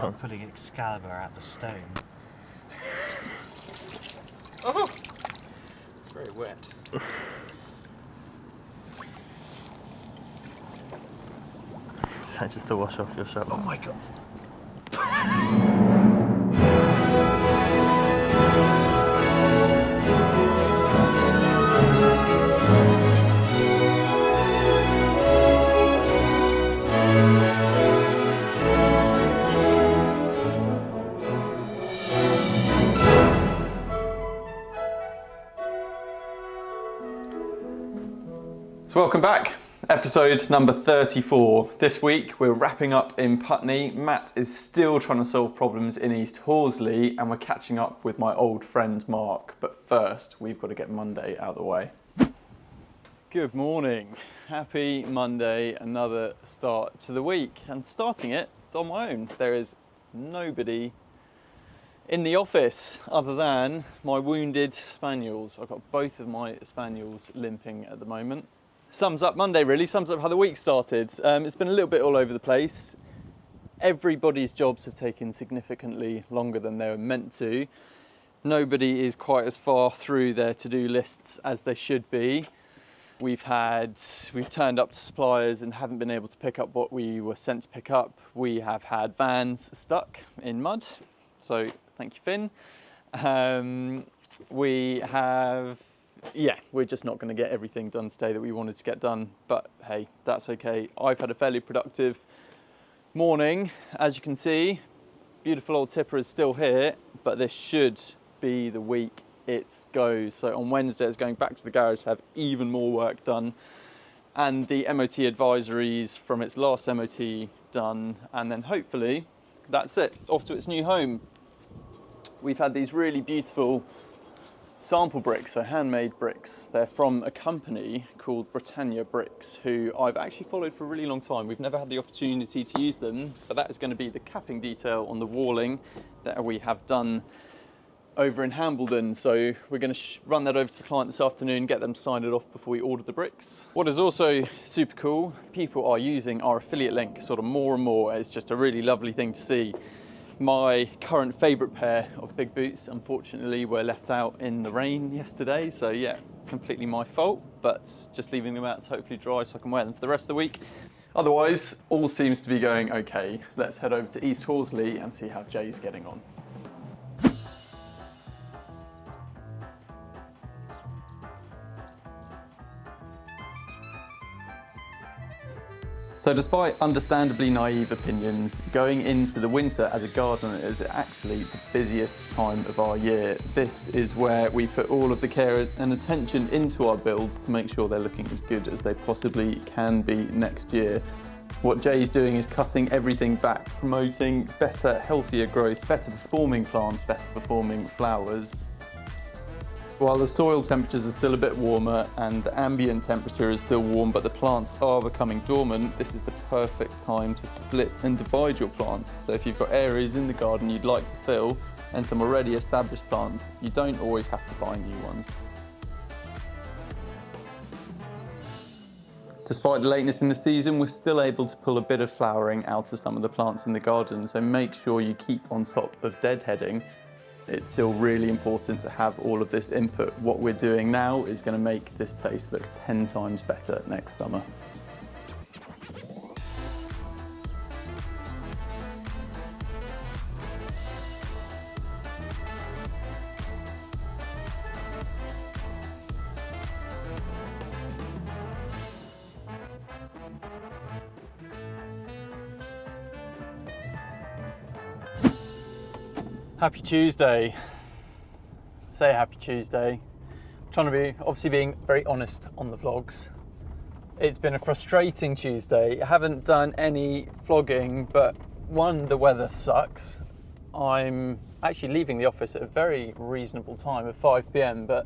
like pulling Excalibur out the stone. Oh! It's very wet. Is that just to wash off your shirt? Oh my god! So welcome back, episode number 34. This week we're wrapping up in Putney. Matt is still trying to solve problems in East Horsley and we're catching up with my old friend Mark. But first, we've got to get Monday out of the way. Good morning. Happy Monday, another start to the week. And starting it on my own. There is nobody in the office other than my wounded spaniels. I've got both of my spaniels limping at the moment. Sums up Monday really, sums up how the week started. It's been a little bit all over the place. Everybody's jobs have taken significantly longer than they were meant to. Nobody is quite as far through their to-do lists as they should be. We've turned up to suppliers and haven't been able to pick up what we were sent to pick up. We have had vans stuck in mud, so thank you, Finn. We're just not going to get everything done today that we wanted to get done, but hey, that's okay. I've had a fairly productive morning. As you can see, beautiful old tipper is still here, but this should be the week it goes. So on Wednesday, it's going back to the garage to have even more work done, and the MOT advisories from its last MOT done, and then hopefully that's it, off to its new home. We've had these really beautiful sample bricks, so handmade bricks. They're from a company called Britannia Bricks, who I've actually followed for a really long time. We've never had the opportunity to use them, but that is going to be the capping detail on the walling that we have done over in Hambledon. So we're going to run that over to the client this afternoon, get them signed it off before we order the bricks. What is also super cool, people are using our affiliate link sort of more and more. It's just a really lovely thing to see. My current favourite pair of big boots, unfortunately, were left out in the rain yesterday. So yeah, completely my fault, but just leaving them out to hopefully dry so I can wear them for the rest of the week. Otherwise, all seems to be going okay. Let's head over to East Horsley and see how Jay's getting on. So despite understandably naive opinions, going into the winter as a gardener is actually the busiest time of our year. This is where we put all of the care and attention into our builds to make sure they're looking as good as they possibly can be next year. What Jay's doing is cutting everything back, promoting better, healthier growth, better performing plants, better performing flowers. While the soil temperatures are still a bit warmer and the ambient temperature is still warm, but the plants are becoming dormant, this is the perfect time to split and divide your plants. So if you've got areas in the garden you'd like to fill and some already established plants, you don't always have to buy new ones. Despite the lateness in the season, we're still able to pull a bit of flowering out of some of the plants in the garden, so make sure you keep on top of deadheading. It's still really important to have all of this input. What we're doing now is going to make this place look 10 times better next summer. Happy Tuesday. Say happy Tuesday. I'm trying to be, obviously being very honest on the vlogs. It's been a frustrating Tuesday. I haven't done any vlogging, but one, the weather sucks. I'm actually leaving the office at a very reasonable time of 5 p.m, but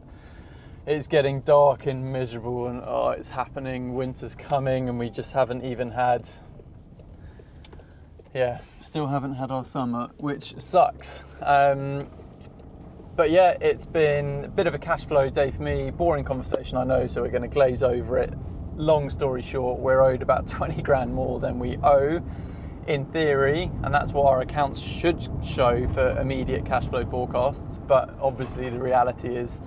it's getting dark and miserable and it's happening, winter's coming, and we just haven't even had, still haven't had our summer, which sucks. But yeah, it's been a bit of a cash flow day for me. Boring conversation, I know, so we're going to glaze over it. Long story short, we're owed about 20 grand more than we owe in theory, and that's what our accounts should show for immediate cash flow forecasts, but obviously the reality is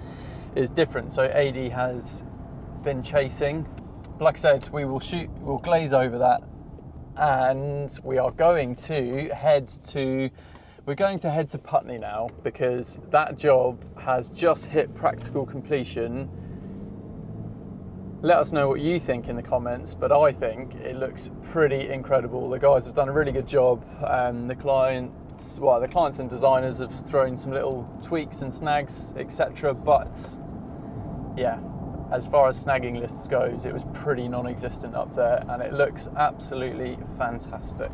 different. So AD has been chasing. But like I said, we'll glaze over that, and we are going to head to Putney now, because that job has just hit practical completion. Let us know what you think in the comments, but I think it looks pretty incredible. The guys have done a really good job. The clients and designers have thrown some little tweaks and snags, etc. But yeah, as far as snagging lists goes, it was pretty non-existent up there, and it looks absolutely fantastic.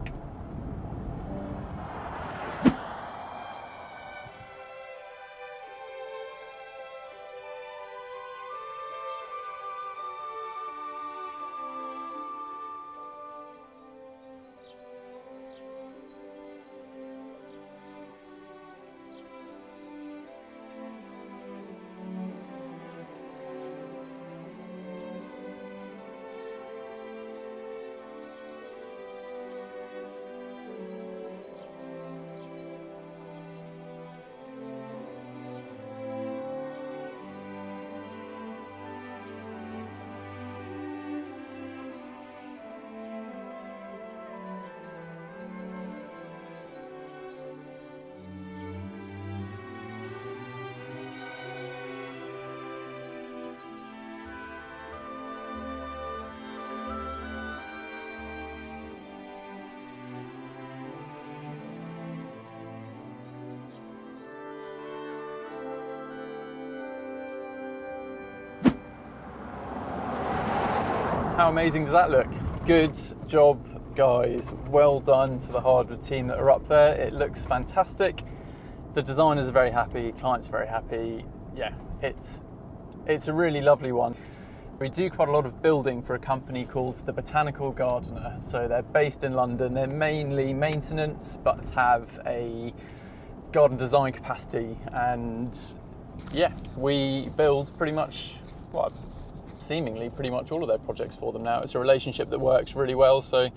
How amazing does that look? Good job, guys. Well done to the Hardwood team that are up there. It looks fantastic. The designers are very happy, clients are very happy. Yeah, it's a really lovely one. We do quite a lot of building for a company called The Botanical Gardener. So they're based in London. They're mainly maintenance, but have a garden design capacity. And yeah, we build pretty much, well, seemingly pretty much all of their projects for them now. It's a relationship that works really well. So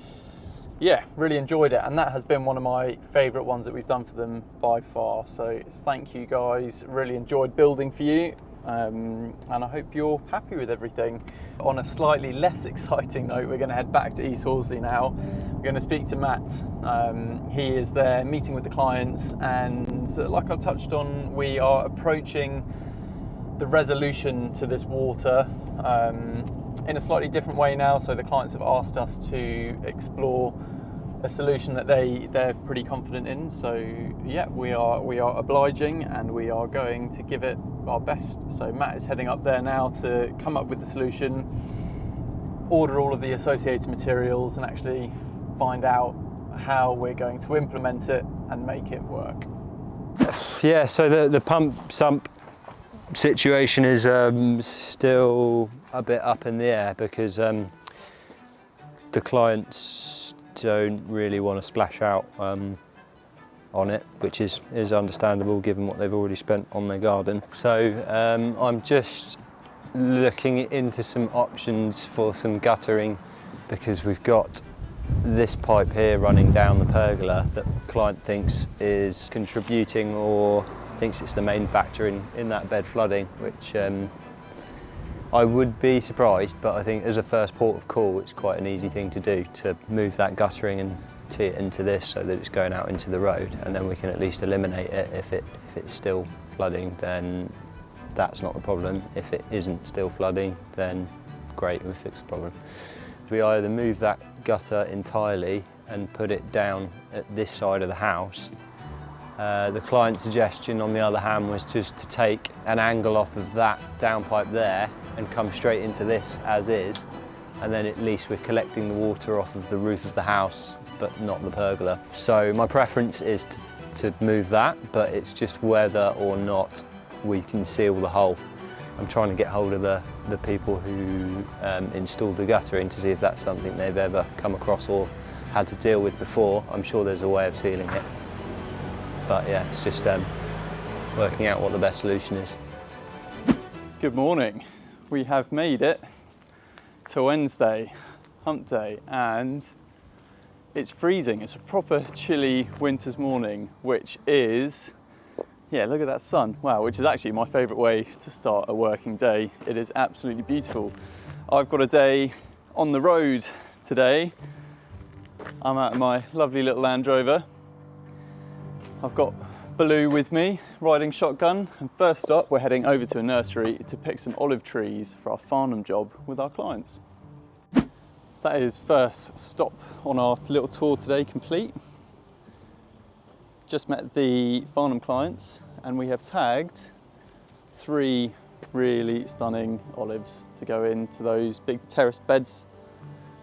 yeah, really enjoyed it. And that has been one of my favourite ones that we've done for them by far. So thank you guys. Really enjoyed building for you. And I hope you're happy with everything. On a slightly less exciting note, we're going to head back to East Horsley now. We're going to speak to Matt. He is there meeting with the clients, and like I touched on, we are approaching the resolution to this water in a slightly different way now. So the clients have asked us to explore a solution that they're pretty confident in. So yeah, we are obliging, and we are going to give it our best. So Matt is heading up there now to come up with the solution, order all of the associated materials, and actually find out how we're going to implement it and make it work. Yeah, so the pump sump situation is still a bit up in the air, because the clients don't really want to splash out on it, which is understandable given what they've already spent on their garden. So I'm just looking into some options for some guttering, because we've got this pipe here running down the pergola that the client thinks is contributing, or thinks it's the main factor in that bed flooding, which I would be surprised, but I think as a first port of call, it's quite an easy thing to do, to move that guttering and tee it into this so that it's going out into the road, and then we can at least eliminate it. If it's still flooding, then that's not the problem. If it isn't still flooding, then great, we fix the problem. We either move that gutter entirely and put it down at this side of the house. The client's suggestion, on the other hand, was just to take an angle off of that downpipe there and come straight into this as is, and then at least we're collecting the water off of the roof of the house, but not the pergola. So my preference is to move that, but it's just whether or not we can seal the hole. I'm trying to get hold of the people who installed the guttering to see if that's something they've ever come across or had to deal with before. I'm sure there's a way of sealing it. But yeah, it's just working out what the best solution is. Good morning. We have made it to Wednesday, hump day, and It's freezing. It's a proper chilly winter's morning, which is, yeah, look at that sun. Wow, which is actually my favourite way to start a working day. It is absolutely beautiful. I've got a day on the road today. I'm out in my lovely little Land Rover. I've got Baloo with me, riding shotgun, and first up we're heading over to a nursery to pick some olive trees for our Farnham job with our clients. So that is first stop on our little tour today complete. Just met the Farnham clients and we have tagged 3 really stunning olives to go into those big terraced beds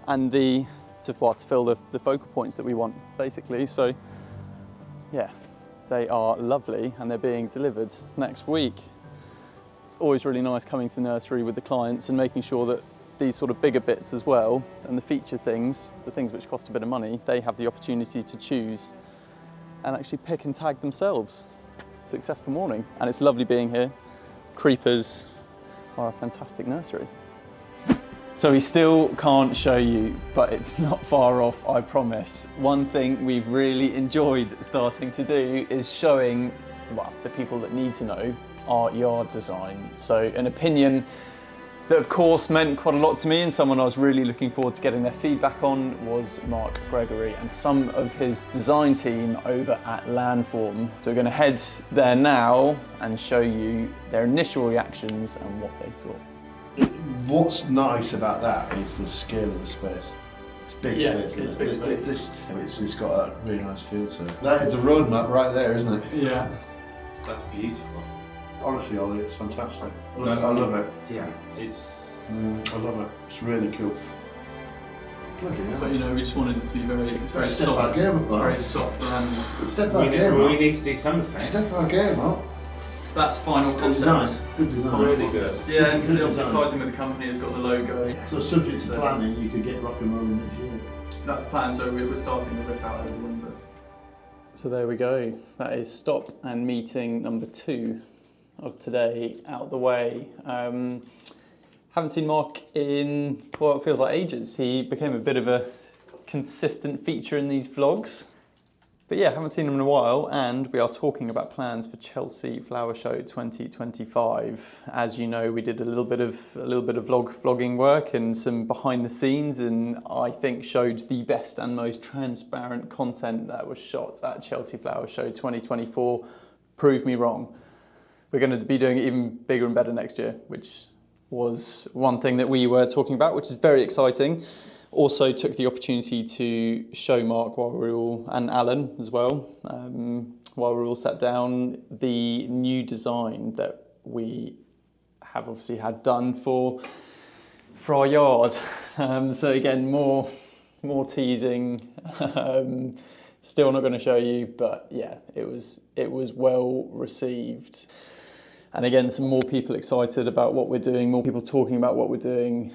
and to fill the focal points that we want, basically. So yeah, they are lovely and they're being delivered next week. It's always really nice coming to the nursery with the clients and making sure that these sort of bigger bits as well, and the featured things, the things which cost a bit of money, they have the opportunity to choose and actually pick and tag themselves. Successful morning, and it's lovely being here. Creepers are a fantastic nursery. So we still can't show you, but it's not far off, I promise. One thing we've really enjoyed starting to do is showing, well, the people that need to know our yard design. So an opinion that of course meant quite a lot to me, and someone I was really looking forward to getting their feedback on was Mark Gregory and some of his design team over at Landform. So we're going to head there now and show you their initial reactions and what they thought. What's nice about that is the scale of the space. It's big space. It's big space. It's got a really nice feel to it. That is the roadmap right there, isn't it? Yeah. That's beautiful. Honestly, Ollie, it's fantastic. No, I love it. Yeah, it's. I love it. It's really cool. Look at that. But you know, we just wanted it to be it's very Step soft. our game up, It's very soft and Step our game We up. need to do something. Step our game up. that's final Good concept. design. Good design. Really good. Yeah, because it obviously design. ties in with the company, it's got the logo. So subject to planning, you could get rock and rolling next year. That's the plan, so we're starting the rip out over the winter. So there we go. That is stop and meeting number 2 of today out the way. Haven't seen Mark in, well, it feels like ages. He became a bit of a consistent feature in these vlogs. But yeah, haven't seen him in a while, and we are talking about plans for Chelsea Flower Show 2025. As you know, we did a little bit of vlogging work and some behind the scenes, and I think showed the best and most transparent content that was shot at Chelsea Flower Show 2024. Prove me wrong. We're going to be doing it even bigger and better next year, which was one thing that we were talking about, which is very exciting. Also took the opportunity to show Mark while we were all, and Alan as well, while we were all sat down, the new design that we have obviously had done for our yard. So again, more teasing. Still not going to show you, but yeah, it was well received. And again, some more people excited about what we're doing, more people talking about what we're doing.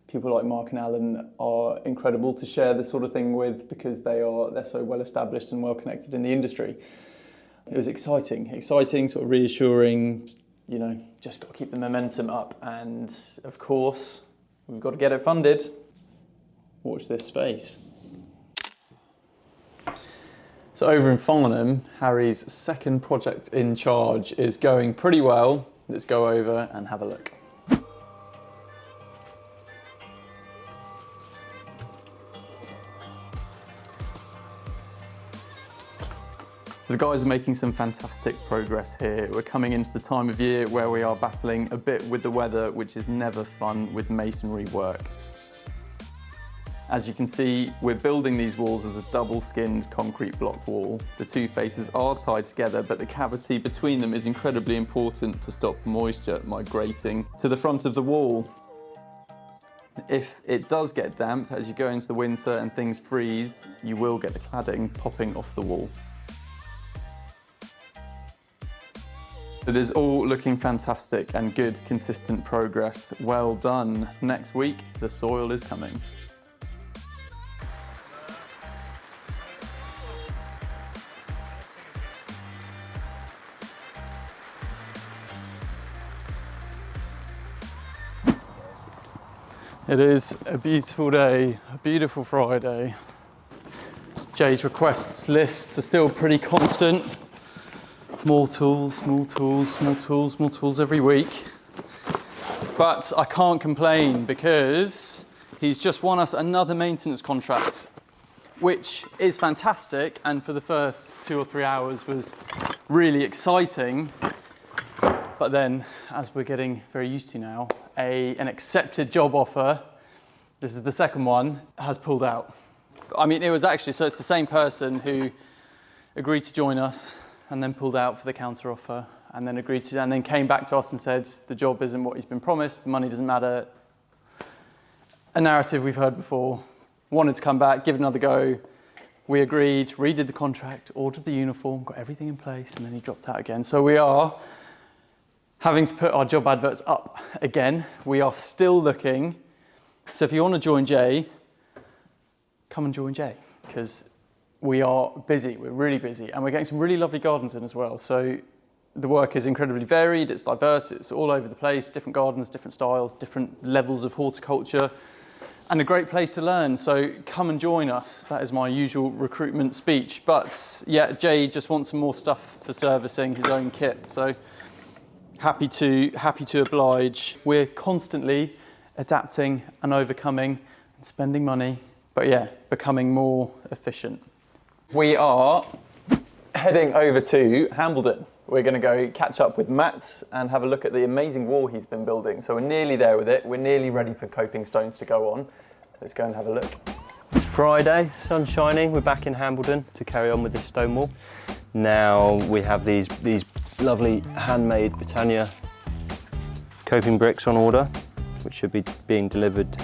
People like Mark and Alan are incredible to share this sort of thing with because they're so well established and well connected in the industry. It was exciting, sort of reassuring, you know, just got to keep the momentum up. And of course, we've got to get it funded. Watch this space. So over in Farnham, Harry's second project in charge is going pretty well. Let's go over and have a look. So the guys are making some fantastic progress here. We're coming into the time of year where we are battling a bit with the weather, which is never fun with masonry work. As you can see, we're building these walls as a double-skinned concrete block wall. The two faces are tied together, but the cavity between them is incredibly important to stop moisture migrating to the front of the wall. If it does get damp, as you go into the winter and things freeze, you will get the cladding popping off the wall. It is all looking fantastic and good, consistent progress. Well done. Next week, the soil is coming. It is a beautiful day, a beautiful Friday. Jay's requests lists are still pretty constant. More tools, more tools, more tools, more tools every week. But I can't complain because he's just won us another maintenance contract, which is fantastic, and for the first 2 or 3 hours was really exciting. But then, as we're getting very used to now, an accepted job offer, this is the second one, has pulled out. I mean, it was actually, so it's the same person who agreed to join us and then pulled out for the counter offer, and then came back to us and said the job isn't what he's been promised, the money doesn't matter. A narrative we've heard before. Wanted to come back, give it another go. We agreed, redid the contract, ordered the uniform, got everything in place, and then he dropped out again. So we are having to put our job adverts up again. We are still looking. So if you want to join Jay, come and join Jay, because we are busy, we're really busy, and we're getting some really lovely gardens in as well. So the work is incredibly varied, it's diverse, it's all over the place, different gardens, different styles, different levels of horticulture, and a great place to learn. So come and join us. That is my usual recruitment speech. But yeah, Jay just wants some more stuff for servicing his own kit. So happy to oblige. We're constantly adapting and overcoming and spending money, but yeah, becoming more efficient. We are heading over to Hambledon. We're going to go catch up with Matt and have a look at the amazing wall he's been building. So we're nearly there with it. We're nearly ready for coping stones to go on. Let's go and have a look. It's Friday, sun's shining. We're back in Hambledon to carry on with this stone wall. Now we have these lovely handmade Britannia coping bricks on order, which should be being delivered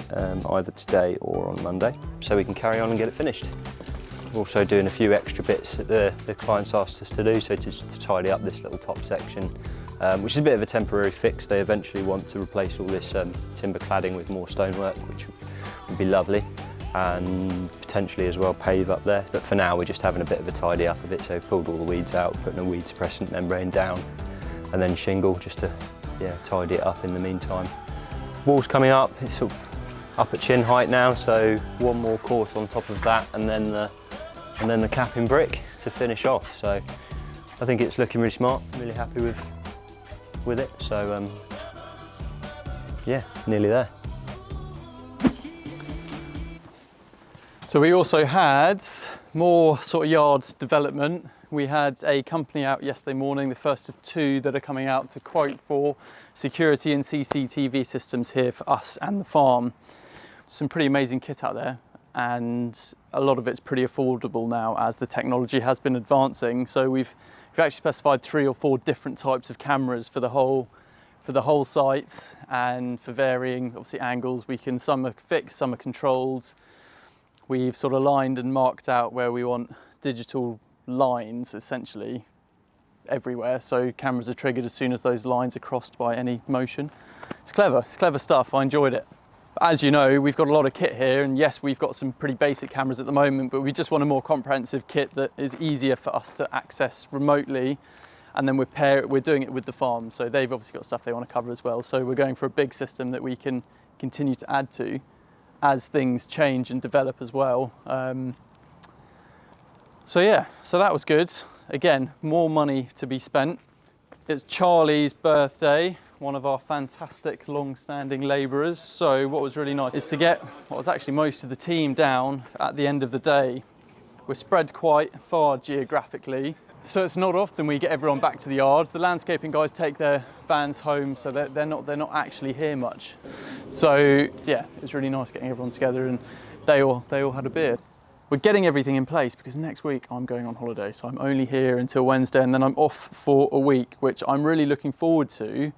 either today or on Monday, so we can carry on and get it finished. We're also doing a few extra bits that the clients asked us to do, so to tidy up this little top section, which is a bit of a temporary fix. They eventually want to replace all this timber cladding with more stonework, which would be lovely, and potentially as well pave up there. But for now, we're just having a bit of a tidy up of it, so pulled all the weeds out, putting a weed suppressant membrane down, and then shingle just to tidy it up in the meantime. Wall's coming up, it's sort of up at chin height now, so one more course on top of that, and then the capping brick to finish off. So I think it's looking really smart, really happy with it. So yeah, nearly there. So we also had more sort of yard development. We had a company out yesterday morning, the first of 2 that are coming out to quote for security and CCTV systems here for us and the farm. Some pretty amazing kit out there, and a lot of it's pretty affordable now as the technology has been advancing. So we've actually specified 3 or 4 different types of cameras for the whole site, and for varying obviously angles. Some are fixed, some are controlled. We've sort of lined and marked out where we want digital lines essentially everywhere, so cameras are triggered as soon as those lines are crossed by any motion. It's clever stuff. I enjoyed it. As you know, we've got a lot of kit here, and yes, we've got some pretty basic cameras at the moment, but we just want a more comprehensive kit that is easier for us to access remotely, and then we're doing it with the farm, so they've obviously got stuff they want to cover as well. So we're going for a big system that we can continue to add to as things change and develop as well. So yeah, so that was good. Again, more money to be spent. It's Charlie's birthday, one of our fantastic long-standing labourers. So what was really nice is to get what was actually most of the team down at the end of the day. We're spread quite far geographically, so it's not often we get everyone back to the yard. The landscaping guys take their vans home, so they're not actually here much. So yeah, it was really nice getting everyone together, and they all had a beer. We're getting everything in place because next week I'm going on holiday, so I'm only here until Wednesday, and then I'm off for a week, which I'm really looking forward to.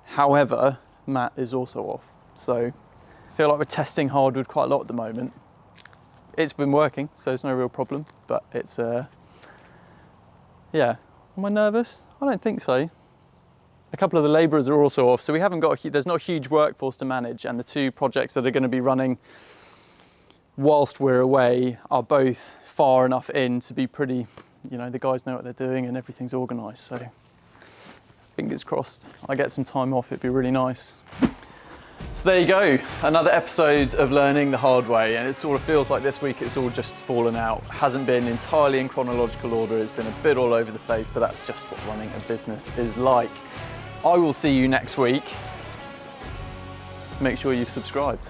However, Matt is also off, so I feel like we're testing hardwood quite a lot at the moment. It's been working, so there's no real problem, but it's yeah. Am I nervous? I don't think so. A couple of the labourers are also off, so we haven't got there's not a huge workforce to manage, and the 2 projects that are going to be running whilst we're away are both far enough in to be pretty, the guys know what they're doing and everything's organised, so fingers crossed I get some time off, it'd be really nice. So there you go, another episode of learning the hard way, and it sort of feels like this week it's all just fallen out. Hasn't been entirely in chronological order, it's been a bit all over the place, but that's just what running a business is like. I will see you next week. Make sure you've subscribed.